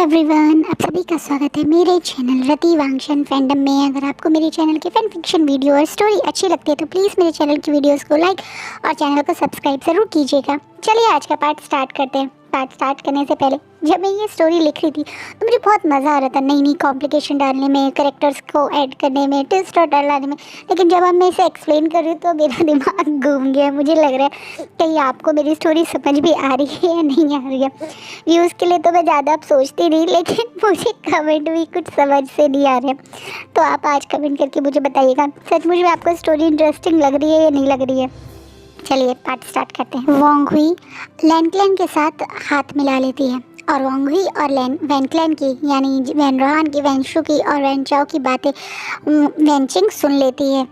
Everyone, आप सभी का स्वागत है मेरे चैनल रति वांगशन फैंडम में। अगर आपको मेरे चैनल की फैन फिक्शन वीडियो और स्टोरी अच्छी लगती है तो प्लीज़ मेरे चैनल की वीडियोस को लाइक और चैनल को सब्सक्राइब ज़रूर कीजिएगा। चलिए आज का पार्ट स्टार्ट करते हैं। पार्ट स्टार्ट करने से पहले जब मैं ये स्टोरी लिख रही थी तो मुझे बहुत मज़ा आ रहा था नई नई कॉम्प्लिकेशन डालने में, करेक्टर्स को ऐड करने में, ट्विस्ट और डालने में। लेकिन जब अब मैं इसे एक्सप्लेन कर रही हूँ तो मेरा दिमाग घूम गया। मुझे लग रहा है कहीं आपको मेरी स्टोरी समझ भी आ रही है या नहीं आ रही है। व्यूज़ के लिए तो मैं ज़्यादा अब सोचती नहीं, लेकिन मुझे कमेंट भी कुछ समझ से नहीं आ रहे। तो आप आज कमेंट करके मुझे बताइएगा सचमुच में आपको स्टोरी इंटरेस्टिंग लग रही है या नहीं लग रही है। चलिए पार्ट स्टार्ट करते हैं। वोंग हुई लैन क्लैन के साथ हाथ मिला लेती है और वोंग हुई और वैन क्लैन की यानी वैन रोहान की, वैनशु की और वैन चाओ की बातें वैनचिंग सुन लेती है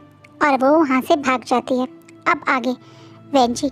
और वो वहाँ से भाग जाती है। अब आगे वैनचिंग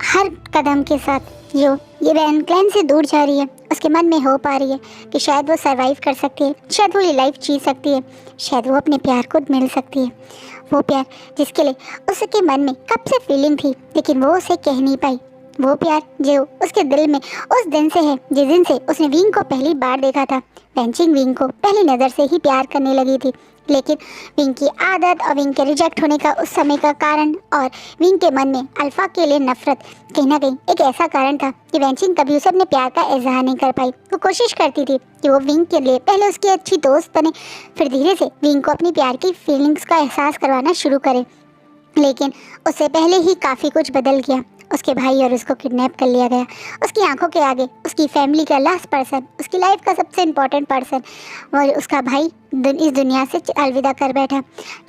हर कदम के साथ जो ये वैन क्लैन से दूर जा रही है, उसके मन में होप आ रही है कि शायद वो सरवाइव कर सकती है, शायद वो ये लाइफ जी सकती है, शायद वो अपने प्यार को मिल सकती है। वो प्यार जिसके लिए उसके मन में कब से फीलिंग थी लेकिन वो उसे कह नहीं पाई। वो प्यार जो उसके दिल में उस दिन से है जिस दिन से उसने विंग को पहली बार देखा था। वैनचिंग विंग को पहली नज़र से ही प्यार करने लगी थी, लेकिन विंग की आदत और विंग के रिजेक्ट होने का उस समय का कारण और विंग के मन में अल्फा के लिए नफरत कहीं ना कहीं एक ऐसा कारण था कि वैनचिंग कभी उसे अपने प्यार का इजहार नहीं कर पाई। वो कोशिश करती थी कि वो विंग के लिए पहले उसकी अच्छी दोस्त बने, फिर धीरे से विंग को अपनी प्यार की फीलिंग्स का एहसास करवाना शुरू करे। लेकिन उससे पहले ही काफ़ी कुछ बदल गया। उसके भाई और उसको किडनैप कर लिया गया। उसकी आंखों के आगे उसकी फैमिली का लास्ट पर्सन, उसकी लाइफ का सबसे इम्पोर्टेंट पर्सन और उसका भाई इस दुनिया से अलविदा कर बैठा।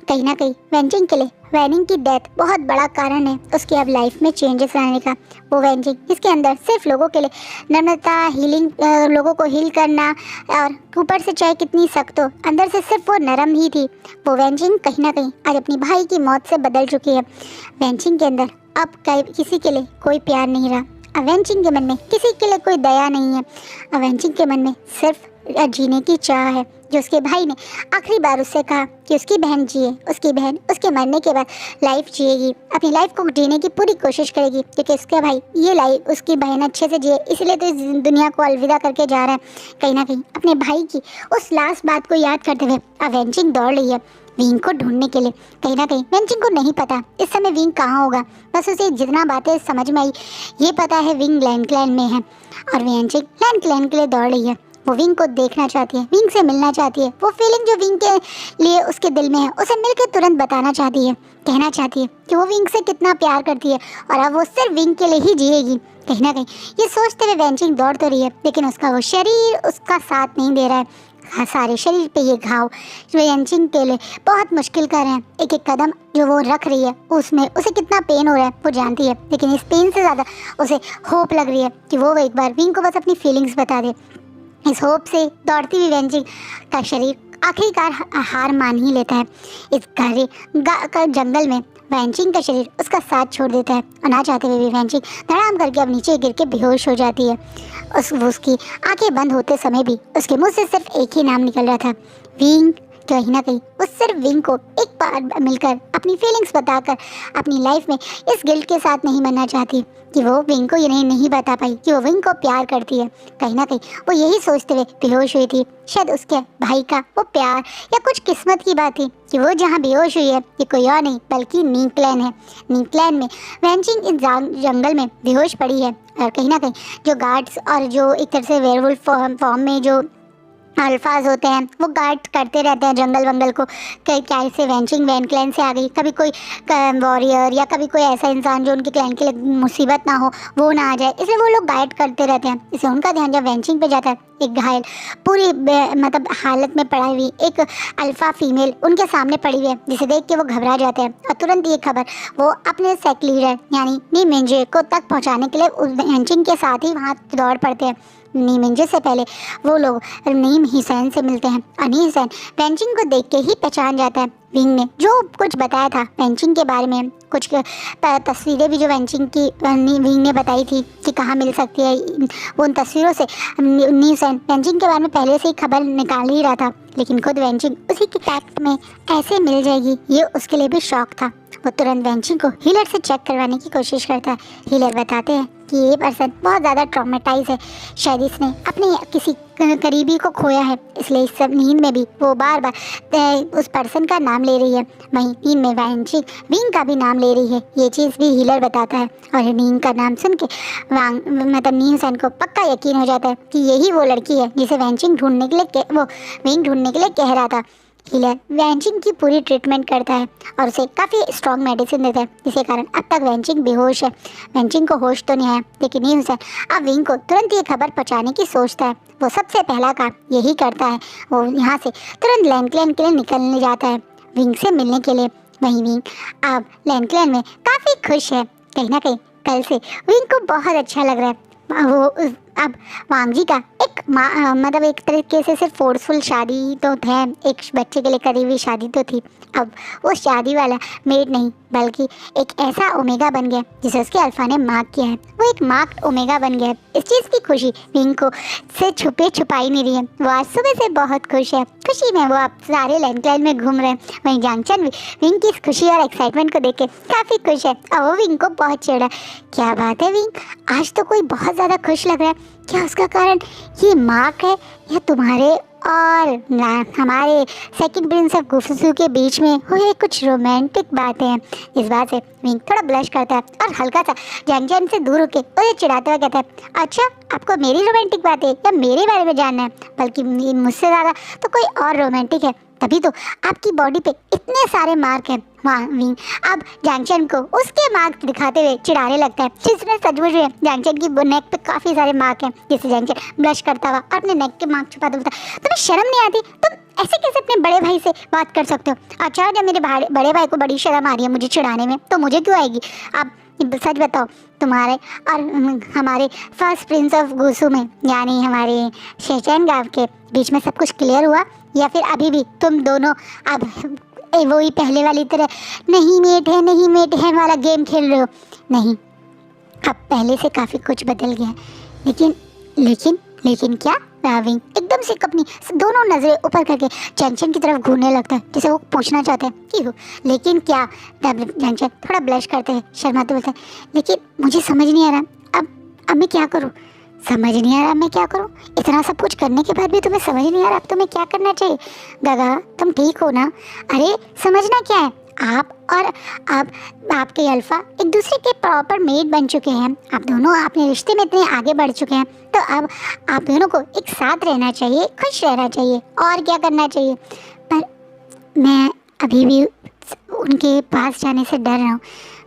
कहीं ना कहीं वैनचिंग के लिए वैनिंग की डेथ बहुत बड़ा कारण है उसकी अब लाइफ में चेंजेस लाने का। वो वैनचिंग इसके अंदर सिर्फ लोगों के लिए नम्रता, हीलिंग, लोगों को हील करना और ऊपर से चाहे कितनी सख्त हो अंदर से सिर्फ वो नरम ही थी। वो वैनचिंग कहीं ना कहीं आज अपनी भाई की मौत से बदल चुकी है। वैनचिंग के अंदर अब किसी के लिए कोई प्यार नहीं रहा। अवेंचिंग के मन में किसी के लिए कोई दया नहीं है। अवेंचिंग के मन में सिर्फ जीने की चाह है। जो उसके भाई ने आखिरी बार उससे कहा कि उसकी बहन जिए, उसकी बहन उसके मरने के बाद लाइफ जिएगी, अपनी लाइफ को जीने की पूरी कोशिश करेगी, क्योंकि उसके भाई ये लाइफ उसकी बहन अच्छे से जिए इसलिए तो इस दुनिया को अलविदा करके जा रहा है। कहीं ना कहीं अपने भाई की उस लास्ट बात को याद करते हुए अवेंचिंग दौड़ रही है विंग को ढूंढने के लिए। कहीं ना कहीं वैनचिंग को नहीं पता इस समय विंग कहाँ होगा, बस उसे जितना बातें समझ में आई ये पता है विंग लैन क्लैन में है और वैनचिंग लैन क्लैन के लिए दौड़ रही है। वो विंग को देखना चाहती है, विंग से मिलना चाहती है। वो फीलिंग जो विंग के लिए उसके दिल में है उसे मिलकर तुरंत बताना चाहती है, कहना चाहती है कि वो विंग से कितना प्यार करती है और अब वो सिर्फ विंग के लिए ही जिएगी। कहीं ना कहीं ये सोचते हुए वैनचिंग दौड़ तो रही है लेकिन उसका वो शरीर उसका साथ नहीं दे रहा है। सारे शरीर पे ये घाव वैनचिंग के लिए बहुत मुश्किल कर रहे हैं। एक एक कदम जो वो रख रही है उसमें उसे कितना पेन हो रहा है वो जानती है, लेकिन इस पेन से ज़्यादा उसे होप लग रही है कि वो एक बार विंग को बस अपनी फीलिंग्स बता दे। इस होप से दौड़ती हुई वैनचिंग का शरीर आखिरकार हार मान ही लेता है। इस गहरे जंगल में वैनचिंग का शरीर उसका साथ छोड़ देता है और ना चाहते हुए भी वैनचिंग धड़ाम करके अब नीचे गिर के बेहोश हो जाती है। उसकी आंखें बंद होते समय भी उसके मुंह से सिर्फ एक ही नाम निकल रहा था, विंग। कहीं ना कहीं वो सिर्फ विंग को एक बार मिलकर अपनी फीलिंग्स बताकर अपनी लाइफ में इस गिल्ट के साथ नहीं मरना चाहती कि वो विंग को ये नहीं बता पाई कि वो विंग को प्यार करती है। कहीं ना कहीं वो यही सोचते हुए बेहोश हुई थी। शायद उसके भाई का वो प्यार या कुछ किस्मत की बात थी कि वो जहाँ बेहोश हुई है ये कोई और नहीं बल्कि नीक्लैन है। नीक्लैन में वैनचिंग इस जंगल में बेहोश पड़ी है और कहीं ना कहीं जो गार्ड्स और जो एक तरह से वेयरवुल्फ फॉर्म में जो अल्फाज होते हैं वो गार्ड करते रहते हैं जंगल वंगल को। कई क्या से वैनचिंग वैन क्लैन से आ गई, कभी कोई वॉरियर या कभी कोई ऐसा इंसान जो उनके क्लैन के लिए मुसीबत ना हो वो ना आ जाए, इसलिए वो लोग गाइड करते रहते हैं। इससे उनका ध्यान जब वैनचिंग पे जाता है, एक घायल पूरी मतलब हालत में पड़ा हुई एक अल्फा फीमेल उनके सामने पड़ी हुई है जिसे देख के वो घबरा जाते हैं और तुरंत ये खबर वो अपने सेक लीडर यानी नीमिंजे को तक पहुंचाने के लिए उस वैनचिंग के साथ ही वहाँ दौड़ पड़ते हैं। नीमिंजे से पहले वो लोग नीम हिसैन से मिलते हैं। अनी हिसैन वैनचिंग को देख के ही पहचान जाता है। विंग ने जो कुछ बताया था वैनचिंग के बारे में, कुछ तस्वीरें भी जो वैनचिंग की विंग ने बताई थी कि कहाँ मिल सकती है, वो उन तस्वीरों से नीवसेन वैनचिंग के बारे में पहले से ही खबर निकाल ही रहा था। लेकिन खुद वैनचिंग उसी के पैक्ट में ऐसे मिल जाएगी ये उसके लिए भी शौक था। वो तुरंत वैनचिंग को हीलर से चेक करवाने की कोशिश करता है। हीलर बताते हैं कि ये पर्सन बहुत ज़्यादा ट्रॉमेटाइज है, शायद इसने अपने किसी करीबी को खोया है, इसलिए इस सब नींद में भी वो बार बार उस पर्सन का नाम ले रही है। वहीं नींद में वैंचिंग विंग का भी नाम ले रही है। ये चीज़ भी हीलर बताता है और विंग का नाम सुन के मतलब नीहसन को पक्का यकीन हो जाता है कि यही वो लड़की है जिसे वैंचिंग ढूंढने के लिए वो विंग ढूंढने के लिए कह रहा था। हीलर वैंचिंग की पूरी ट्रीटमेंट करता है और उसे काफ़ी स्ट्रॉन्ग मेडिसिन देता है, जिसके कारण अब तक वैंचिंग बेहोश है। वैंचिंग को होश तो नहीं आया, लेकिन नी हुसैन अब विंग को तुरंत ये खबर पहुंचाने की सोचता है। वो सबसे पहला काम यही करता है, वो यहाँ से तुरंत लैंडक्लेन के लिए निकलने जाता है विंग से मिलने के लिए। वहीं विंग अब लैंडक्लेन में काफ़ी खुश है, कहीं ना कहीं कल से विंग को बहुत अच्छा लग रहा है। वो अब वांग जी का एक मतलब एक तरीके से सिर्फ फोर्सफुल शादी तो थे, एक बच्चे के लिए करी हुई शादी तो थी। अब वो शादी वाला मेड नहीं बल्कि एक ऐसा ओमेगा बन गया जिसे उसके अल्फा ने मार्क किया है। वो एक मार्क्ड ओमेगा बन गया है। इस चीज़ की खुशी विंग को से छुपाई नहीं रही है। वो आज सुबह से बहुत खुश है। खुशी में वो अब सारे लैंडक्लाइन में घूम रहे हैं। वहीं जांगचन भी विंग की इस खुशी और एक्साइटमेंट को देख के काफ़ी खुश है और वो विंग को बहुत चिढ़ा। क्या बात है विंग, आज तो कोई बहुत ज़्यादा खुश लग रहा है, क्या उसका कारण ये मार्क है या तुम्हारे और हमारे सेकंड प्रिंस ऑफ गुफ्सू के बीच में हुए कुछ रोमांटिक बातें हैं? इस बात से विंग थोड़ा ब्लश करता है और हल्का सा जांगचन से दूर होकर उसे चिढ़ाते हुए कहता है, अच्छा आपको मेरी रोमांटिक बातें या मेरे बारे में जानना है? बल्कि मुझसे ज़्यादा तो कोई और रोमांटिक है, तभी तो आपकी बॉडी पे इतने सारे मार्क हैं। वहाँ विंग अब जांगचन को उसके मार्क दिखाते हुए चिढ़ाने लगता है, जिसमें सचमुच में जांगचन की नेक पे काफ़ी सारे मार्क हैं। जिससे जांगचन ब्लश करता हुआ अपने नेक के मार्क छुपाते बोलता है, तुम्हें शर्म नहीं आती? तुम ऐसे कैसे अपने बड़े भाई से बात कर सकते हो? अच्छा जब मेरे बड़े भाई को बड़ी शर्म आ रही है मुझे चिढ़ाने में, तो मुझे क्यों आएगी? आप सच बताओ, तुम्हारे और हमारे फर्स्ट प्रिंस ऑफ गुसू में यानी हमारे शेचैन गांव के बीच में सब कुछ क्लियर हुआ या फिर अभी भी तुम दोनों अब वही पहले वाली तरह नहीं मेट है वाला गेम खेल रहे हो? नहीं, अब पहले से काफ़ी कुछ बदल गया है। लेकिन क्या? विंग एकदम से अपनी दोनों नज़रें ऊपर करके जांगचन की तरफ घूरने लगता है, जैसे वो पूछना चाहते हैं कि हो लेकिन क्या? जांगचन थोड़ा ब्लश करते हैं, शर्माते बोलते हैं, लेकिन मुझे समझ नहीं आ रहा अब मैं क्या करूँ? समझ नहीं आ रहा मैं क्या करूँ? इतना सब कुछ करने के बाद भी तुम्हें समझ नहीं आ रहा अब तुम्हें क्या करना चाहिए? गगा तुम ठीक हो ना? अरे समझना क्या है, आप और अब आपके अल्फा एक दूसरे के प्रॉपर मेट बन चुके हैं। आप दोनों अपने रिश्ते में इतने आगे बढ़ चुके हैं, तो अब आप दोनों को एक साथ रहना चाहिए, खुश रहना चाहिए, और क्या करना चाहिए। पर मैं अभी भी उनके पास जाने से डर रहा हूँ।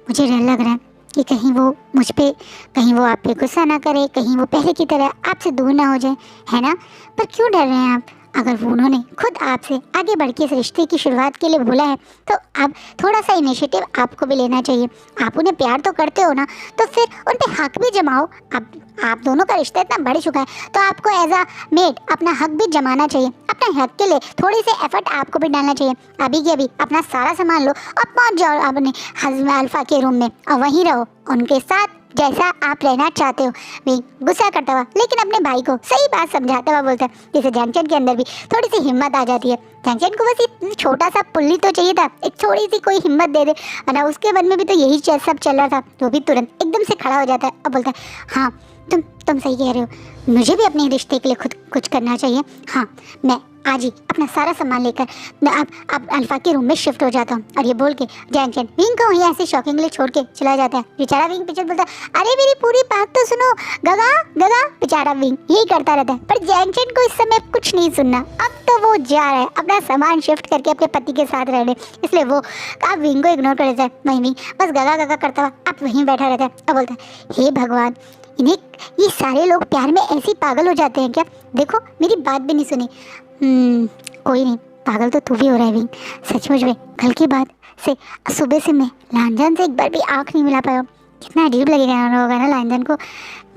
मुझे डर लग रहा है कि कहीं वो मुझ पे, कहीं वो आप पे गुस्सा ना करे, कहीं वो पहले की तरह आपसे दूर ना हो जाए, है ना? पर क्यों डर रहे हैं आप? अगर वो उन्होंने खुद आपसे आगे बढ़ के इस रिश्ते की शुरुआत के लिए बोला है, तो अब थोड़ा सा इनिशिएटिव आपको भी लेना चाहिए। आप उन्हें प्यार तो करते हो ना, तो फिर उन पे हक भी जमाओ। अब आप दोनों का रिश्ता इतना बढ़ चुका है, तो आपको एज अ मेट अपना हक भी जमाना चाहिए। अपने हक के लिए थोड़ी सी एफर्ट आपको भी डालना चाहिए। अभी के अभी अपना सारा सामान लो और पहुँच जाओ अपने हस्बैंड अल्फा के रूम में और वहीं रहो उनके साथ जैसा आप रहना चाहते हो। भी गुस्सा करता हुआ लेकिन अपने भाई को सही बात समझाता हुआ बोलता है, जिससे जांगचन के अंदर भी थोड़ी सी हिम्मत आ जाती है। जांगचन को बस एक छोटा सा पुल्ली तो चाहिए था, एक थोड़ी सी कोई हिम्मत दे दे, वरना उसके मन में भी तो यही सब चल रहा था। तो भी तुरंत एकदम से खड़ा हो जाता है और बोलता है, हाँ तुम सही कह रहे हो, मुझे भी अपने रिश्ते के लिए खुद कुछ करना चाहिए। हाँ मैं आज ही अपना सारा सामान लेकर मैं अब अल्फा के रूम में शिफ्ट हो जाता हूँ। और ये बोल के जांगचन विंग को वहीं ऐसे शॉकिंगली छोड़ के चला जाता है। बेचारा विंग पीछे बोलता है, अरे मेरी पूरी बात तो सुनो गगा। बेचारा विंग यही करता रहता है, पर जांगचन को इस समय कुछ नहीं सुनना। अब तो वो जा रहा है अपना सामान शिफ्ट करके अपने पति के साथ रहने, इसलिए वो अब विंग को इग्नोर कर देता है। वहीं विंग बस गगा करता हुआ अब वहीं बैठा रहता है और बोलता है, हे भगवान, इन्हें ये सारे लोग प्यार में ऐसे ही पागल हो जाते हैं क्या? देखो मेरी बात भी नहीं सुनी। कोई नहीं, पागल तो तू भी हो रहा है विंग। सचमुच में कल की बात से सुबह से मैं लांजन से एक बार भी आँख नहीं मिला पाया। कितना अजीब लगेगा होगा ना लांजन को।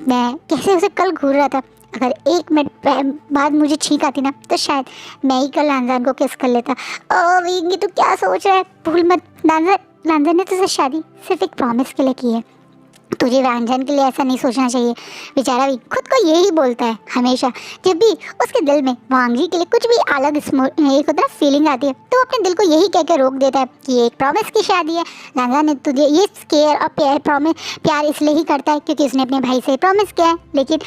मैं कैसे उसे कल घूर रहा था, अगर 1 मिनट बाद मुझे छींक आती ना, तो शायद मैं ही कल लांजन को किस कर लेता। ओ विंग तू क्या सोच रहा है? भूल मत, लांजन ने तुझसे शादी सिर्फ एक प्रॉमिस के लिए की है। तुझे व्यंजन के लिए ऐसा नहीं सोचना चाहिए। बेचारा भी खुद को यही बोलता है हमेशा। जब भी उसके दिल में वांगजी के लिए कुछ भी अलग एक होता है फीलिंग आती है, तो अपने दिल को यही कह के रोक देता है कि ये एक प्रॉमिस की शादी है। लांजा ने तुझे ये केयर और प्यार इसलिए ही करता है क्योंकि उसने अपने भाई से प्रॉमिस किया है, लेकिन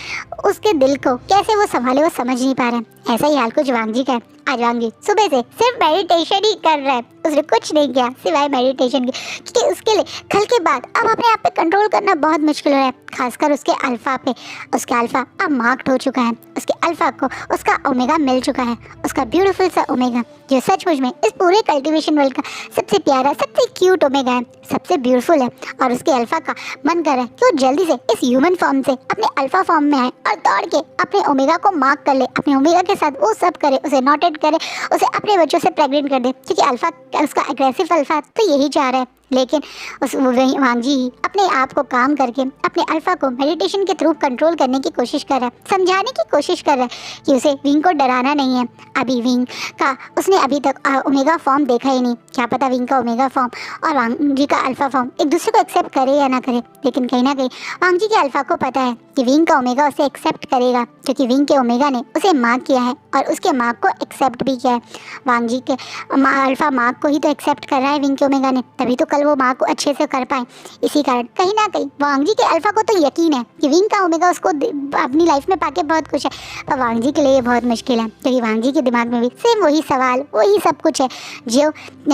उसके दिल को कैसे वो संभाले वो समझ नहीं पा रहा है। ऐसा ही हाल कुछ वांगजी का है। आज वांगजी सुबह से सिर्फ मेडिटेशन ही कर रहा है, उसने कुछ नहीं किया सिवाय मेडिटेशन के, क्योंकि उसके लिए कल के बाद अब अपने आप पे कंट्रोल करना बहुत मुश्किल हो रहा है, खासकर उसके अल्फा पे। उसका अल्फा अब मार्क्ड हो चुका है, उसके अल्फा को उसका ओमेगा मिल चुका है, उसका ब्यूटीफुल सा ओमेगा जो सचमुच में इस पूरे कल्टीवेशन वर्ल्ड का सबसे प्यारा सबसे क्यूट ओमेगा है, सबसे ब्यूटीफुल है। और उसके अल्फा का मन कर रहा है कि वो जल्दी से इस ह्यूमन फॉर्म से अपने अल्फा फॉर्म में आए और दौड़ के अपने ओमेगा को मार्क कर ले, अपने ओमेगा के साथ वो सब करे, उसे नोटेट करे, उसे अपने बच्चों से प्रेग्नेंट कर दे, क्योंकि अल्फा उसका एग्रेसिव अल्फा तो यही चाह रहा है। लेकिन उस वांगजी अपने आप को काम करके अपने अल्फा को मेडिटेशन के थ्रू कंट्रोल करने की कोशिश कर रहा है, समझाने की कोशिश कर रहा है कि उसे विंग को डराना नहीं है। अभी विंग का उसने अभी तक ओमेगा फॉर्म देखा ही नहीं, क्या पता विंग का ओमेगा फॉर्म और वांगजी का अल्फा फॉर्म एक दूसरे को एक्सेप्ट करे या ना करे। लेकिन कहीं ना कहीं वांगजी के अल्फा को पता है कि विंग का ओमेगा उसे एक्सेप्ट करेगा, क्योंकि विंग के ओमेगा ने उसे मार्क किया है और उसके मार्क को एक्सेप्ट भी किया है। वांगजी के अल्फा मार्क को ही तो एक्सेप्ट कर रहा है विंग के ओमेगा ने, तभी तो कल वो मार्क को अच्छे से कर पाए। इसी कारण कहीं ना कहीं वांगजी के अल्फा को तो यकीन है कि विंग का ओमेगा उसको अपनी लाइफ में पाके बहुत खुश है, पर वांगजी के लिए ये बहुत मुश्किल है, क्योंकि वांगजी के दिमाग में भी सेम वही सवाल वही सब कुछ है जो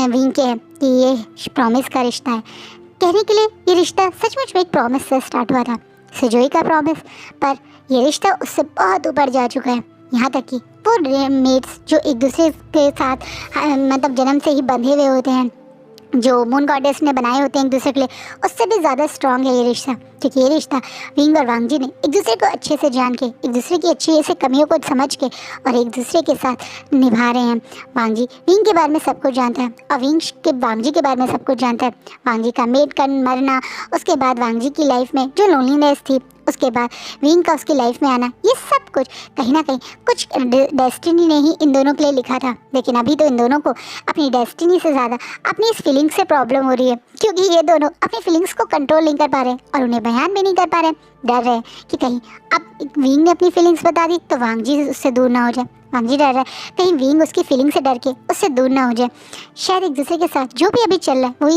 विंग के है कि ये प्रॉमिस का रिश्ता है। कहने के लिए ये रिश्ता सचमुच में एक प्रॉमिस से स्टार्ट हुआ था, सुजोई का प्रॉमिस, पर ये रिश्ता उससे बहुत ऊपर जा चुका है। यहाँ तक कि वो मेट्स जो एक दूसरे के साथ मतलब जन्म से ही बंधे हुए होते हैं, जो मून गॉडेस ने बनाए होते हैं एक दूसरे के लिए, उससे भी ज़्यादा स्ट्रॉन्ग है ये रिश्ता, क्योंकि ये रिश्ता विंग और वांगजी ने एक दूसरे को अच्छे से जान के, एक दूसरे की अच्छी ऐसे कमियों को समझ के और एक दूसरे के साथ निभा रहे हैं। वांगजी विंग के बारे में सब कुछ जानता है और विंग के वांगजी के बारे में सब कुछ जानता है। वांगजी का मेट का मरना, उसके बाद वांगजी की लाइफ में जो लोनलीनेस थी, उसके बाद विंग का उसकी लाइफ में आना, ये सब कुछ कहीं ना कहीं कुछ डेस्टिनी ने ही इन दोनों के लिए लिखा था। लेकिन अभी तो इन दोनों को अपनी डेस्टिनी से ज़्यादा अपनी इस फीलिंग से प्रॉब्लम हो रही है, क्योंकि ये दोनों अपनी फीलिंग्स को कंट्रोल नहीं कर पा रहे और उन्हें बयान भी नहीं कर पा रहे। डर रहे कि कहीं अब विंग ने अपनी फीलिंग्स बता दी तो वांगजी उससे दूर ना हो जाए। वांगजी डर रहा है कहीं विंग उसकी फीलिंग से डर के उससे दूर ना हो जाए। शायद एक दूसरे के साथ जो भी अभी चल रहा है वो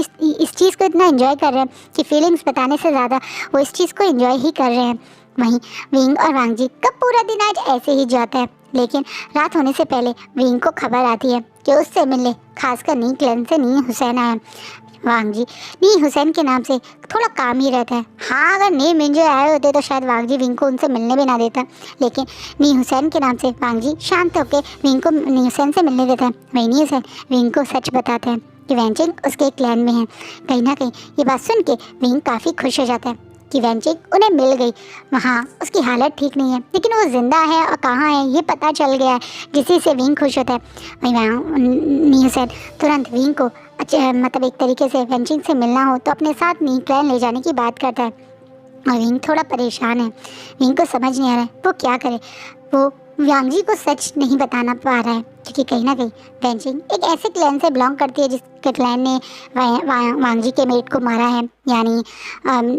इस चीज़ को इतना एंजॉय कर रहे हैं कि फीलिंग्स बताने से ज़्यादा वो इस चीज़ को एंजॉय ही कर रहे हैं। वहीं विंग और वांगजी का पूरा दिन आज ऐसे ही जाता है, लेकिन रात होने से पहले विंग को खबर आती है कि उससे मिलने खासकर नी क्लैन से नी हुसैन आया। वांगजी नी हुसैन के नाम से थोड़ा काम ही रहता है। हाँ, अगर नी मिंजो आए होते तो शायद वांगजी विंग को उनसे मिलने भी ना देता, लेकिन नी हुसैन के नाम से वांगजी शांत होकर विंग को नी हुसैन से मिलने देता है। वहीं नी हुसैन विंग को सच बताता है कि वैनचिंग उसके क्लैन में है। कहीं ना कहीं ये बात सुन के विंग काफ़ी खुश हो जाता है कि वैनचिंग उन्हें मिल गई। वहाँ उसकी हालत ठीक नहीं है, लेकिन वो जिंदा है और कहाँ है ये पता चल गया है, जिसी से विंग खुश होता है। वहीं नी हुसैन तुरंत विंग को मतलब एक तरीके से वैनचिंग से मिलना हो तो अपने साथ नी क्लैन ले जाने की बात करता है। और विंग थोड़ा परेशान है, विंग को समझ नहीं आ रहा है वो क्या करे। वो वांगजी को सच नहीं बताना पा रहा है, क्योंकि कहीं ना कहीं वैनचिंग एक ऐसे क्लैन से बिलोंग करती है जिसके क्लैन ने वांगजी के मेट को मारा है, यानी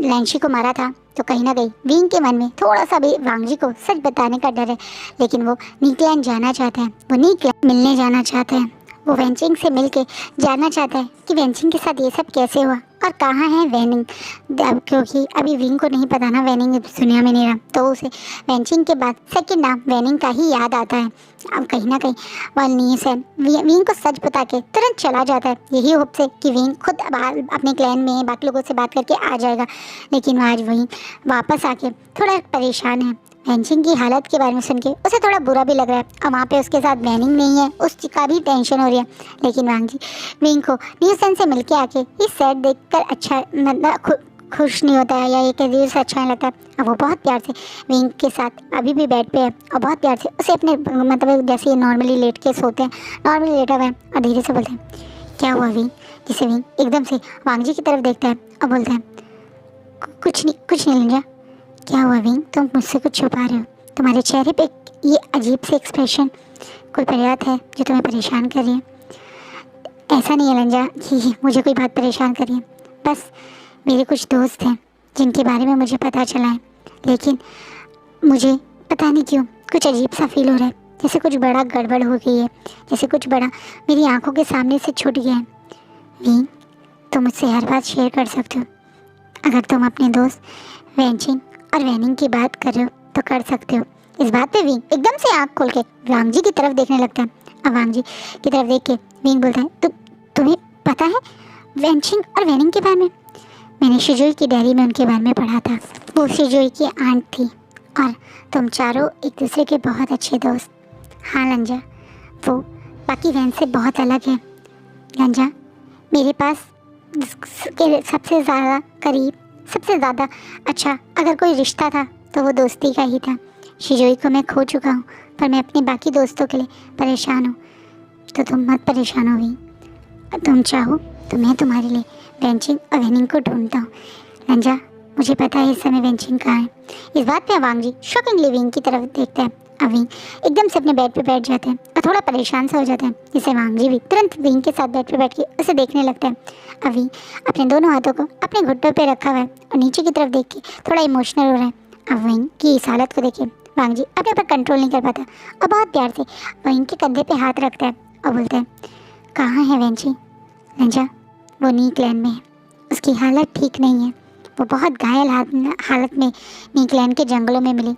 लैंशी को मारा था। तो कहीं ना कहीं विंग के मन में थोड़ा सा भी वांगजी को सच बताने का डर है, लेकिन वो नी क्लैन जाना चाहता है, वो नी क्लैन मिलने जाना चाहता है। वो वैनचिंग से मिलके जानना चाहता है कि वैनचिंग के साथ ये सब कैसे हुआ और कहाँ है वैनिंग, क्योंकि अभी विंग को नहीं पता ना वैनिंग इस दुनिया में नहीं रहा, तो उसे वैनचिंग के बाद सेकंड नाम वैनिंग का ही याद आता है। अब कहीं ना कहीं नी हुसैन विंग को सच बता के तुरंत चला जाता है, यही होप से कि विंग खुद अपने क्लैन में बाकी लोगों से बात करके आ जाएगा। लेकिन आज वहीं वापस आके थोड़ा परेशान है। वैनचिंग की हालत के बारे में सुन के उसे थोड़ा बुरा भी लग रहा है और वहाँ पे उसके साथ वैनिंग नहीं है, उसका भी टेंशन हो रही है। लेकिन वांगजी विंग को नी हुसैन से मिलके आके इस सेट देखकर अच्छा मतलब खुश नहीं होता है, या एक अजीब से अच्छा नहीं लगता। अब वो बहुत प्यार से विंग के साथ अभी भी बेड पे है और बहुत प्यार से उसे अपने मतलब जैसे नॉर्मली लेट के सोते हैं, नॉर्मली लेटा हुआ है और धीरे से बोलते हैं क्या हुआ विंग। जिसे विंग एकदम से वांगजी की तरफ देखता है और बोलता है कुछ नहीं लंजा। क्या हुआ विंग, तुम मुझसे कुछ छुपा रहे हो? तुम्हारे चेहरे पे ये अजीब से एक्सप्रेशन, कोई बात है जो तुम्हें परेशान कर रही है? ऐसा नहीं है लंजा कि मुझे कोई बात परेशान कर रही है, बस मेरे कुछ दोस्त हैं जिनके बारे में मुझे पता चला है, लेकिन मुझे पता नहीं क्यों कुछ अजीब सा फील हो रहा है, जैसे कुछ बड़ा गड़बड़ हो गई है, जैसे कुछ बड़ा मेरी आंखों के सामने से छूट गया है। वीन, तुम मुझसे हर बात शेयर कर सकते हो। अगर तुम अपने दोस्त वेंचिंग और वैनिंग की बात कर रहे हो तो कर सकते हो। इस बात पे विंग एकदम से आंख खोल के वांग जी की तरफ देखने लगता है। अब वांग जी की तरफ देख के विंग बोलता है, तुम्हें पता है वेंचिंग और वैनिंग के बारे में? मैंने शिजुई की डायरी में उनके बारे में पढ़ा था। वो शिजुई की आंट थी और तुम चारों एक दूसरे के बहुत अच्छे दोस्त। हाँ लंजा, वो बाकी वैन से बहुत अलग है। लंजा, मेरे पास सबसे ज़्यादा करीब, सबसे ज़्यादा अच्छा अगर कोई रिश्ता था तो वो दोस्ती का ही था। शिजुई को मैं खो चुका हूँ, पर मैं अपने बाकी दोस्तों के लिए परेशान हूँ। तो तुम मत परेशान हो भी, तुम चाहो तो मैं तुम्हारे लिए वेंचिंग और वैनिंग को ढूंढता हूँ। लंजा, मुझे पता है इस समय वेंचिंग कहाँ है। इस बात पे वांग जी शॉकिंगली विंग की तरफ देखता है। अब विंग एकदम से अपने बेड पे बैठ जाते हैं और थोड़ा परेशान सा हो जाता है, जिससे वांग जी भी तुरंत विंग के साथ बेड पे बैठ के उसे देखने लगता है। अब विंग अपने दोनों हाथों को अपने घुटनों पे रखा हुआ है और नीचे की तरफ देख के थोड़ा इमोशनल हो रहा है। अब विंग की इस हालत को देखे वांग जी अपने ऊपर कंट्रोल नहीं कर पाता और बहुत प्यार से विंग के कंधे पे हाथ रखता है और बोलता है, कहाँ है वेंची? लंजा, वो नीकलैंड में है, उसकी हालत ठीक नहीं है। वो बहुत घायल हालत में नीकलैंड के जंगलों में मिली।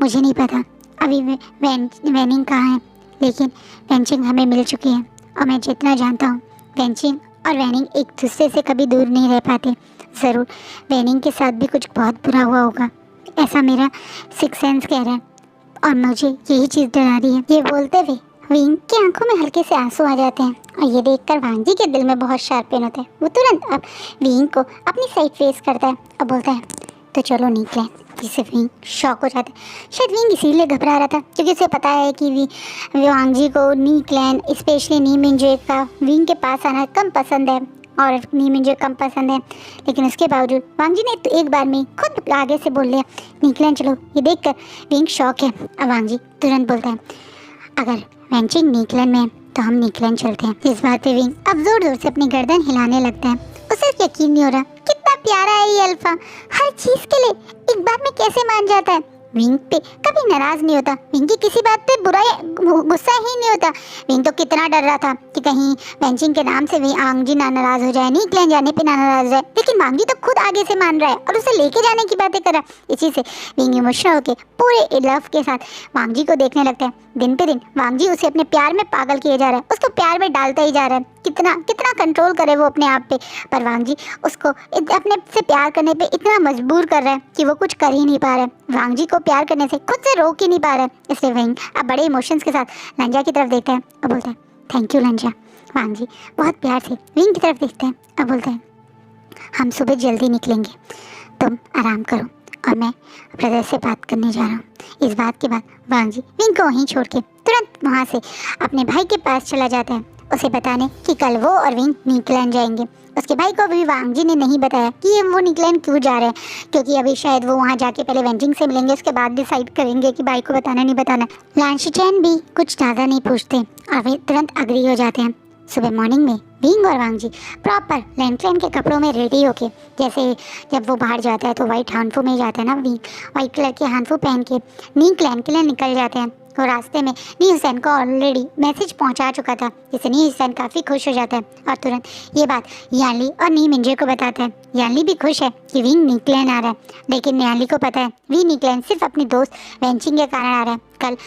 मुझे नहीं पता अभी वैनिंग कहाँ है, लेकिन वेंचिंग हमें मिल चुकी है और मैं जितना जानता हूँ वेंचिंग और वैनिंग एक दूसरे से कभी दूर नहीं रह पाते। ज़रूर वैनिंग के साथ भी कुछ बहुत बुरा हुआ होगा, ऐसा मेरा सिक्स सेंस कह रहा है और मुझे यही चीज़ डरा रही है। ये बोलते हुए विंग की आंखों में हल्के से आंसू आ जाते हैं और ये देखकर वांग जी के दिल में बहुत शार्प पेन होता है। वो तुरंत अब विंग को अपनी साइड फेस करता है और बोलता है, तो चलो निकलें। जिससे विंग शॉक हो जाता है। शायद विंग इसीलिए घबरा रहा था क्योंकि उसे पता है कि वांग जी को नीकलैंड, स्पेशली नी मिंजे का विंग के पास आना कम पसंद है और नी मिंजे कम पसंद है। लेकिन उसके बावजूद वांग जी ने तो एक बार में खुद आगे से बोल लिया, नीकलैंड चलो। ये देखकर विंग शॉक है। अब वांग जी तुरंत बोलता है, अगर वेंचिंग नीकलैंड में तो हम नीकलैंड चलते हैं। इस बात पे विंग अब जोर जोर से अपनी गर्दन हिलाने लगता है। उसे यकीन नहीं हो रहा कितना प्यारा है ये अल्फा, हर चीज के लिए एक बार में कैसे मान जाता है। विंग पे कभी नाराज नहीं होता, विंग की किसी बात पे गुस्सा ही नहीं होता। विंग तो कितना डर रहा था कि कहीं वेंचिंग के नाम से वांग जी ना नाराज हो जाए, नीकलैंड जाने पे ना नाराज हो जाए, लेकिन वांग जी तो खुद आगे से मान रहा है और उसे लेके जाने की बातें कर रहा है। इसी से विंग इमोशनल होकर पूरे लव के साथ वांग जी को देखने लगता है। दिन पे दिन वांग जी उसे अपने प्यार में पागल किए जा रहा है, उसको प्यार में डालता ही जा रहा है। कितना कितना कंट्रोल करे वो अपने आप पे, पर वांग जी उसको अपने से प्यार करने पे इतना मजबूर कर रहा है कि वो कुछ कर ही नहीं पा रहा है। वांग जी को प्यार करने से खुद से रोक ही नहीं पा रहा है। इसलिए विंग अब बड़े इमोशंस के साथ लंजा की तरफ देखता है और बोलता है, थैंक यू लंजा। वांग जी बहुत प्यार से विंग की तरफ देखते हैं और बोलते हैं, हम सुबह जल्दी निकलेंगे, तुम आराम करो और मैं ब्रदर से बात करने जा रहा हूँ। इस बात के बाद वांग जी विंग को वहीं छोड़ के तुरंत वहाँ से अपने भाई के पास चला जाता है, उसे बताने कि कल वो और विंग नीकलैंड जाएंगे। उसके भाई को भी वांग जी ने नहीं बताया कि वो नीकलैंड क्यों जा रहे हैं, क्योंकि अभी शायद वो वहाँ जाके पहले वेंचिंग से मिलेंगे, उसके बाद डिसाइड करेंगे कि भाई को बताना नहीं बताना। लांशीचैन भी कुछ ज़्यादा नहीं पूछते और वे तुरंत अग्री हो जाते हैं। सुबह मॉर्निंग में विंग और वांग जी प्रॉपर लैंडक्लैन के कपड़ों में रेडी होके, जैसे जब वो बाहर जाता है तो वाइट हानफू में जाता है ना, विंग वाइट कलर के हानफू पहन के नीकलैंड के लिए निकल जाते हैं। और रास्ते में नी हुसैन को ऑलरेडी मैसेज पहुंचा चुका था, जिससे नी हुसैन काफ़ी खुश हो जाता है और तुरंत ये बात यानली और नी मिंजे को बताता है। यानली भी खुश है कि विंग नीकलैंड आ रहा है, लेकिन यानली को पता है विंग नीकलैंड सिर्फ अपनी दोस्त वेंचिंग के कारण आ रहा है। कल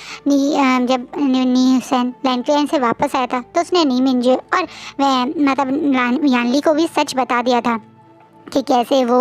जब नी हुसैन लैंडक्लैंड से वापस आया था तो उसने नी मिंजे और मतलब यानली को भी सच बता दिया था कि कैसे वो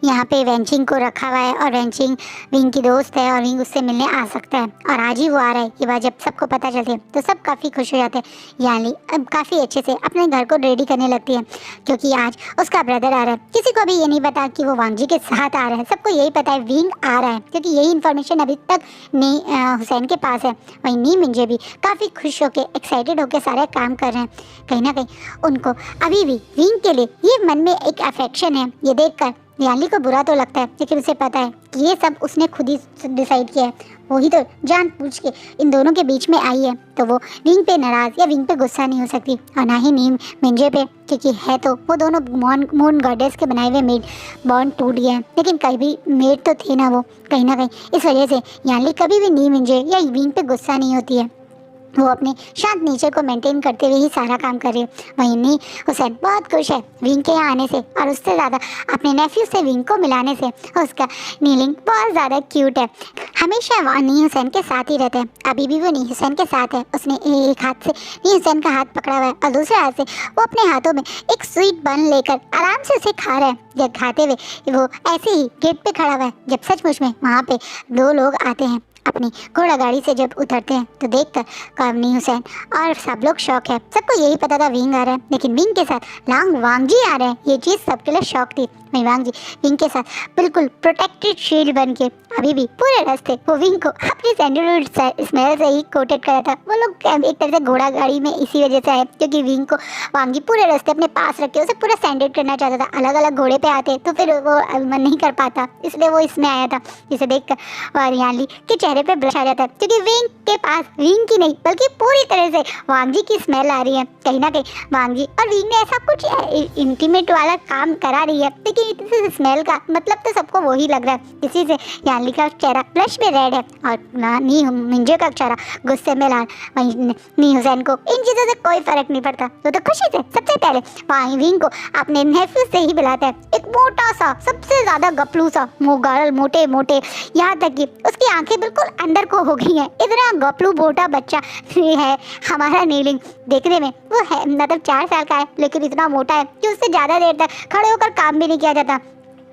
यहाँ पे वेंचिंग को रखा हुआ है और वेंचिंग विंग की दोस्त है और विंग उससे मिलने आ सकता है और आज ही वो आ रहा है। ये बात जब सबको पता चलती है तो सब काफ़ी खुश हो जाते हैं। यानी अब काफ़ी अच्छे से अपने घर को रेडी करने लगती है क्योंकि आज उसका ब्रदर आ रहा है। किसी को भी ये नहीं पता कि वो वांग जी के साथ आ रहा है, सबको यही पता है विंग आ रहा है क्योंकि यही इन्फॉर्मेशन अभी तक हुसैन के पास है। वहीं नी मिंजे भी काफ़ी खुश होकर एक्साइटेड होकर सारे काम कर रहे हैं। कहीं ना कहीं उनको अभी भी विंग के लिए ये मन में एक अफेक्शन है ये देखकर यानली को बुरा तो लगता है, लेकिन उसे पता है कि ये सब उसने खुद ही डिसाइड किया है। वही तो जानबूझ के इन दोनों के बीच में आई है, तो वो विंग पे नाराज़ या विंग पे गुस्सा नहीं हो सकती, और ना ही नीम मिंजे पे, क्योंकि है तो वो दोनों मून गॉडेस के बनाए हुए मेड बॉन्ड टूट गया है, लेकिन कभी मेड तो थे ना वो कहीं ना कहीं। इस वजह से यानली कभी भी नीम मिंजे या विंग पे गुस्सा नहीं होती है। वो अपने शांत नेचर को मेंटेन करते हुए ही सारा काम कर रही है। वहीं नी हुसैन बहुत खुश है विंग के यहाँ आने से, और उससे ज़्यादा अपने नेफ्यू से विंग को मिलाने से। उसका नीलिंग बहुत ज़्यादा क्यूट है, हमेशा वो नी हुसैन के साथ ही रहता है। अभी भी वो नी हुसैन के साथ है। उसने एक हाथ से नी हुसैन का हाथ पकड़ा हुआ है और दूसरे हाथ से वो अपने हाथों में एक स्वीट बन लेकर आराम से उसे खा रहा है। जब खाते हुए वो ऐसे ही गेट पे खड़ा हुआ है, जब सचमुच में वहाँ पे दो लोग आते हैं। अपनी घोड़ा गाड़ी से जब उतरते हैं तो देखकर कामनी हुसैन और सब लोग शौक है। सबको यही पता था विंग आ रहा है, लेकिन विंग के साथ लांग वांगजी आ रहे हैं, ये चीज़ सबके लिए शौक थी। वहीं वांगजी विंग के साथ बिल्कुल प्रोटेक्टेड शील्ड बन के अभी भी पूरे रास्ते वो विंग को अपनी सैंडलवुड स्मेल से ही कोटेड करा था। वो लोग एक तरह से घोड़ा गाड़ी में इसी वजह से आए, क्योंकि विंग को वांगजी पूरे रास्ते अपने पास रख के उसे पूरा सैंडल करना चाहता था। अलग अलग घोड़े पे आते तो फिर वो मन नहीं कर पाता, इसलिए वो इसमें आया था, जिसे देखकर और यानली के चेहरे पे ब्लश आ जाता है, क्योंकि विंग के पास विंग की नहीं बल्कि पूरी तरह से वांगजी की स्मेल आ रही है। कहीं ना कहीं वांगजी और विंग ने ऐसा कुछ इंटीमेट वाला काम करा रही है, लेकिन इस स्मेल का मतलब तो सबको वही लग रहा है। इसी से यानली का चेहरा ब्लश में रेड है और नी मिंजे का चेहरा गुस्से में लाल। वहीं नी हुसैन को इन चीज़ों से कोई फर्क नहीं पड़ता, तो खुशी से सबसे पहले वहीं विंग को अपने नेफ्यू से ही बुलाता है। एक मोटा सा सबसे ज़्यादा गपलू सा मुँह गाल मोटे मोटे, यहाँ तक कि उसकी आंखें बिल्कुल अंदर को हो गई हैं। इतना गपलू मोटा बच्चा है हमारा नीलिंग। देखने में वो है मतलब 4 साल का है, लेकिन इतना मोटा है कि उससे ज़्यादा देर तक खड़े होकर काम भी नहीं किया जाता।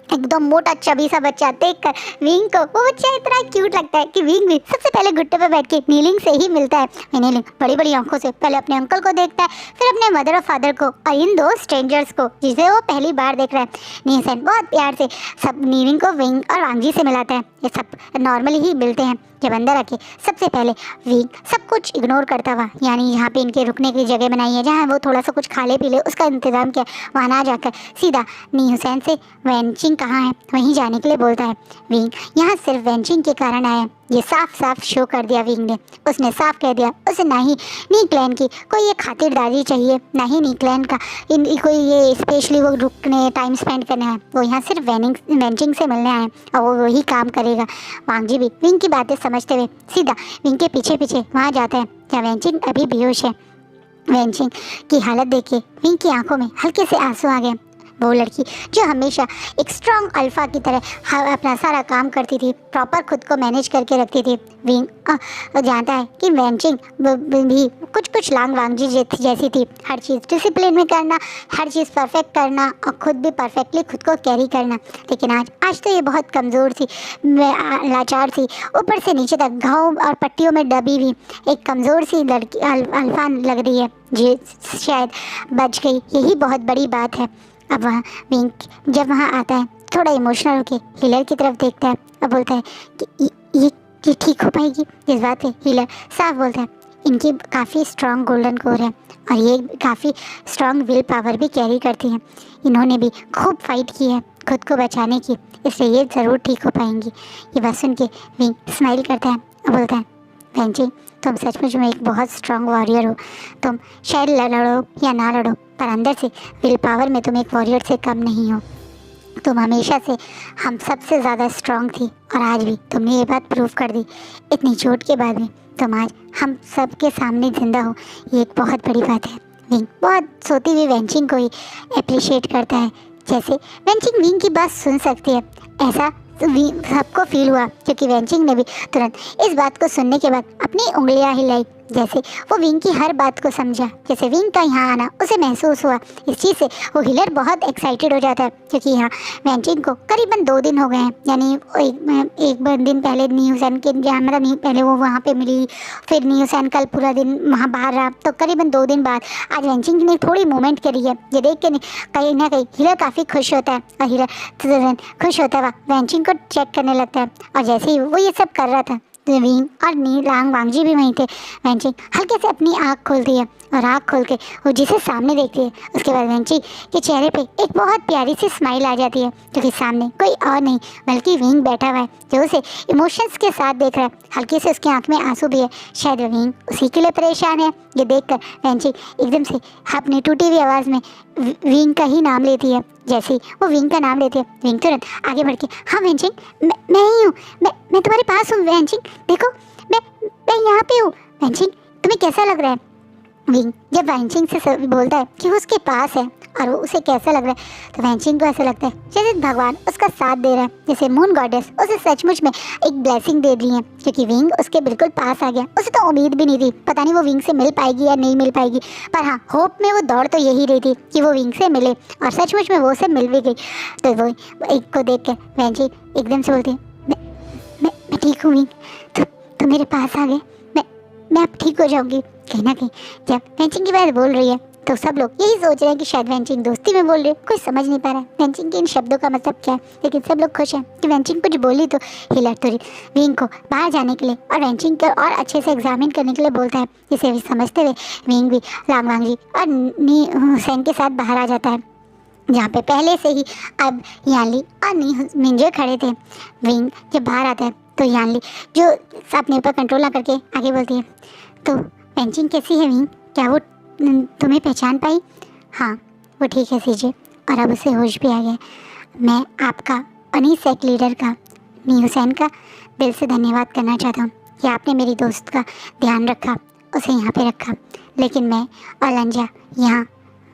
एकदम मोटा चबी सा बच्चा देखकर विंग को वो बच्चा इतना क्यूट लगता है कि विंग भी सबसे पहले घुट्टे पे बैठ के नीलिंग से ही मिलता है। नीलिंग बड़ी बड़ी आंखों से पहले अपने अंकल को देखता है, फिर अपने मदर और फादर को, और इन 2 स्ट्रेंजर्स को जिसे वो पहली बार देख रहा है। नी हुसैन बहुत प्यार से सब नीलिंग को विंग और वांगजी से मिलाता है। ये सब नॉर्मली ही मिलते हैं। जब अंदर आके सबसे पहले विंग सब कुछ इग्नोर करता हुआ, यानी यहाँ पे इनके रुकने की जगह बनाई है जहाँ वो थोड़ा सा कुछ खा ले पी ले, उसका इंतज़ाम किया, वहाँ ना जाकर सीधा नी हुसैन से वेंचिंग कहाँ है वहीं जाने के लिए बोलता है। विंग यहाँ सिर्फ वेंचिंग के कारण आया, ये साफ साफ शो कर दिया विंग ने। उसने साफ कह दिया उसे ना ही नी क्लैन की कोई ये खातिरदारी चाहिए, ना ही नी क्लैन का कोई ये स्पेशली वो रुकने टाइम स्पेंड करना है। वो यहाँ सिर्फ वेंचिंग से मिलने आए और वो वही काम करेगा। वांगजी भी विंग की बातें समझते हुए सीधा विंग के पीछे पीछे वहाँ जाता है जहाँ वेंचिंग अभी बेहोश है। वेंचिंग की हालत देखिए विंग की आंखों में हल्के से आंसू आ गए। वो लड़की जो हमेशा एक स्ट्रॉन्ग अल्फा की तरह अपना सारा काम करती थी, प्रॉपर खुद को मैनेज करके रखती थी। विंग जानता है कि वेंचिंग भी कुछ लांग वांगजी जैसी थी, हर चीज़ डिसिप्लिन में करना, हर चीज़ परफेक्ट करना और खुद भी परफेक्टली खुद को कैरी करना। लेकिन आज तो ये बहुत कमज़ोर थी, लाचार थी, ऊपर से नीचे तक घाव और पट्टियों में दबी हुई एक कमज़ोर सी लड़की अल्फा लग रही है, जो शायद बच गई। यही बहुत बड़ी बात है। अब वहाँ विंग जब वहाँ आता है थोड़ा इमोशनल होके हिलर की तरफ देखता है और बोलता है कि ये ठीक हो पाएगी। इस बात पे हिलर साफ बोलता है इनकी काफ़ी स्ट्रॉन्ग गोल्डन कोर है और ये काफ़ी स्ट्रॉन्ग विल पावर भी कैरी करती हैं। इन्होंने भी खूब फाइट की है खुद को बचाने की, इसलिए ये ज़रूर ठीक हो पाएंगी। ये बात सुन के विंग स्माइल करता है और बोलता है वेंचिंग तुम सचमुच में एक बहुत स्ट्रॉन्ग वॉरियर हो। तुम शायद लड़ो या ना लड़ो, पर अंदर से विल पावर में तुम एक वॉरियर से कम नहीं हो। तुम हमेशा से हम सबसे ज़्यादा स्ट्रॉन्ग थी और आज भी तुमने ये बात प्रूव कर दी। इतनी चोट के बाद भी तुम आज हम सब के सामने ज़िंदा हो, ये एक बहुत बड़ी बात है। विंग बहुत सोती हुई वेंचिंग को ही अप्रिशिएट करता है, जैसे वेंचिंग विंग की बात सुन सकती है। ऐसा सबको फील हुआ क्योंकि वेंचिंग ने भी तुरंत इस बात को सुनने के बाद अपनी उंगलियां हिलाई, जैसे वो विंग की हर बात को समझा। जैसे विंग का यहाँ आना उसे महसूस हुआ। इस चीज़ से वो हिलर बहुत एक्साइटेड हो जाता है क्योंकि यहाँ वेंचिंग को करीबन 2 दिन हो गए हैं, यानी एक दिन पहले नी हुसैन के जहाँ मतलब नहीं पहले वो वहाँ पे मिली, फिर नी हुसैन कल पूरा दिन वहाँ बाहर रहा, तो करीबन 2 दिन बाद आज वेंचिंग ने थोड़ी मूवमेंट करी है। ये देख के कहीं ना कहीं हिलर काफ़ी खुश होता है और हिलर खुश होता है वेंचिंग को चेक करने लगता है। और जैसे ही वो ये सब कर रहा था तो विंग और नीलांग वांगजी भी वहीं थे। वेंचिंग हल्के से अपनी आँख खोलती है और आँख खोल के वो जिसे सामने देखती है, उसके बाद वेंचिंग के चेहरे पे एक बहुत प्यारी सी स्माइल आ जाती है, क्योंकि सामने कोई और नहीं बल्कि विंग बैठा हुआ है जो उसे इमोशंस के साथ देख रहा है। हल्के से उसकी आँख में आंसू भी है, शायद विंग उसी के लिए परेशान है। ये देखकर वेंचिंग एकदम से अपनी टूटी हुई आवाज़ में विंग का ही नाम लेती है। जैसे ही वो विंग का नाम लेती है, विंग तुरंत आगे बढ़ के, हाँ वेंचिंग, मैं ही हूँ, मैं तुम्हारे पास हूँ वेंचिंग, देखो मैं यहाँ पे हूँ। वेंचिंग तुम्हें कैसा लग रहा है? विंग जब वेंचिंग से बोलता है कि वो उसके पास है और वो उसे कैसा लग रहा है, तो वेंचिंग को ऐसा लगता है जैसे भगवान उसका साथ दे रहा है, जैसे मून गॉडेस उसे सचमुच में एक ब्लेसिंग दे रही है, क्योंकि विंग उसके बिल्कुल पास आ गया। उसे तो उम्मीद भी नहीं थी, पता नहीं वो विंग से मिल पाएगी या नहीं मिल पाएगी, पर हाँ होप में वो दौड़ तो यही रही थी कि वो विंग से मिले, और सचमुच में वो से मिल भी गई। तो वो एक को देख कर वेंचिंग एकदम से बोलती है, मैं ठीक हूँ विंग, तो मेरे पास आ गए, मैं अब ठीक हो जाऊँगी। कहीं ना कहीं जब वेंचिंग की बात बोल रही है तो सब लोग यही सोच रहे हैं कि शायद वेंचिंग दोस्ती में बोल रही है, कोई समझ नहीं पा रहा है वेंचिंग के इन शब्दों का मतलब क्या है, लेकिन सब लोग खुश हैं कि वेंचिंग कुछ बोली तो हिलर तो विंग को बाहर जाने के लिए और वेंचिंग को और अच्छे से एग्जामिन करने के लिए बोलता है, जिसे भी समझते हुए विंग भी लांग वांगजी और नी हुसैन के साथ बाहर आ जाता है, जहाँ पे पहले से ही अब यानली और नी मिंजे खड़े थे। विंग जब बाहर आता है तो यानली जो अपने ऊपर कंट्रोल ना करके आगे बोलती है, तो वेंचिंग कैसी है विंग, क्या वो तुम्हें पहचान पाई? हाँ वो ठीक है सीजे, और अब उसे होश भी आ गया। मैं आपका अनी सेक लीडर का नी हुसैन का दिल से धन्यवाद करना चाहता हूँ कि आपने मेरी दोस्त का ध्यान रखा, उसे यहाँ पे रखा, लेकिन मैं और लंजा यहाँ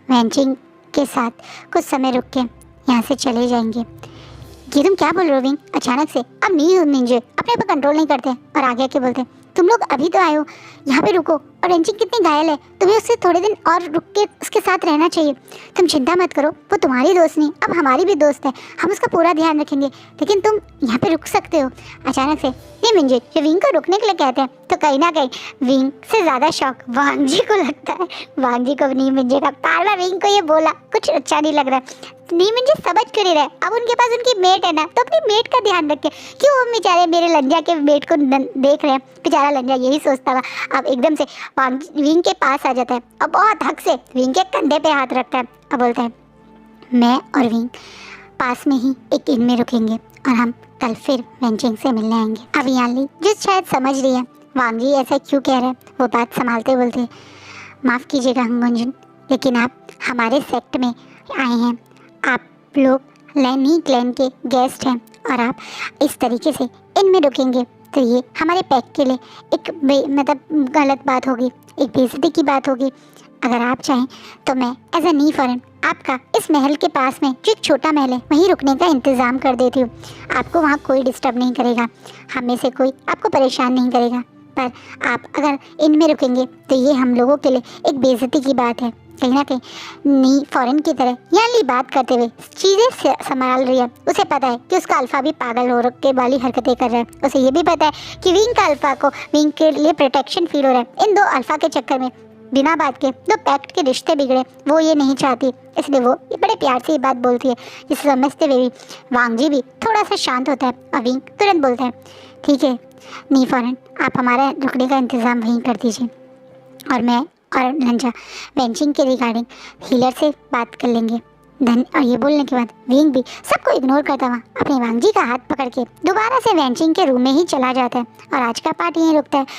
वेंचिंग के साथ कुछ समय रुक के यहाँ से चले जाएंगे। ये तुम क्या बोल रहे हो विंग? अचानक से अब नी मिंजे अपने पर कंट्रोल नहीं करते और आगे आके बोलते, तुम लोग अभी तो आए हो, यहाँ पे रुको, और वेंचिंग कितनी घायल है, तुम्हें उससे थोड़े दिन और रुक के उसके साथ रहना चाहिए। तुम चिंता मत करो, वो तुम्हारी दोस्त नहीं अब हमारी भी दोस्त है, हम उसका पूरा ध्यान रखेंगे, लेकिन तुम यहाँ पे रुक सकते हो। अचानक से ये मिंजे जो विंग को रुकने के लिए कहते हैं, तो कहीं ना कहीं विंग से ज़्यादा शौक वांगजी को लगता है। वांगजी को नी मिंजे का बार बार विंग को ये बोला कुछ अच्छा नहीं लग रहा है। नी मिंजे समझ कर ही रहे, अब उनके पास उनकी मेट है ना, तो अपनी मेट का ध्यान रखे, क्यों वो बेचारे मेरे लंजा के मेट को देख रहे हैं। बेचारा लंजा यही सोचता हुआ अब एकदम से विंग के पास आ जाता है और बहुत हक से विंग के कंधे पे हाथ रखता है और बोलता है, मैं और विंग पास में ही एक इन में रुकेंगे और हम कल फिर वेंचिंग से मिलने आएंगे। अब यानली जो शायद समझ रही है वांगजी ऐसा क्यों कह रहे हैं, वो बात संभालते बोलते, माफ़ कीजिएगा हंगुंजन, लेकिन आप हमारे सेक्ट में आए हैं, आप लोग लैनी क्लैन के गेस्ट हैं और आप इस तरीके से इनमें रुकेंगे तो ये हमारे पैक के लिए एक मतलब गलत बात होगी, एक बेइज्जती की बात होगी। अगर आप चाहें तो मैं एज अ नी फॉरेन आपका इस महल के पास में जो एक छोटा महल है वहीं रुकने का इंतज़ाम कर देती हूँ। आपको वहाँ कोई डिस्टर्ब नहीं करेगा, हम में से कोई आपको परेशान नहीं करेगा, पर आप अगर इनमें रुकेंगे तो ये हम लोगों के लिए एक बेइज्जती की बात है। कहीं ना कहीं नी फॉरेन की तरह यानली बात करते हुए चीज़ें संभाल रही है। उसे पता है कि उसका अल्फ़ा भी पागल हो के वाली हरकतें कर रहा है। उसे ये भी पता है कि विंग का अल्फ़ा को विंग के लिए प्रोटेक्शन फील हो रहा है। इन दो अल्फ़ा के चक्कर में बिना बात के दो पैक्ट के रिश्ते बिगड़े, वो ये नहीं चाहती, इसलिए वो ये बड़े प्यार से ये बात बोलती है, जिसे समझते हुए भी वांगजी भी थोड़ा सा शांत होता है और विंग तुरंत बोलता है, ठीक है नी फॉरेन, आप हमारा रुकने का इंतज़ाम वहीं कर दीजिए और मैं और लंजा वेंचिंग के रिगार्डिंग हीलर से बात कर लेंगे। और ये बोलने के बाद विंग भी सबको इग्नोर करता हुआ अपने वांगजी का हाथ पकड़ के दोबारा से वेंचिंग के रूम में ही चला जाता है और आज का पार्ट यहीं रुकता है।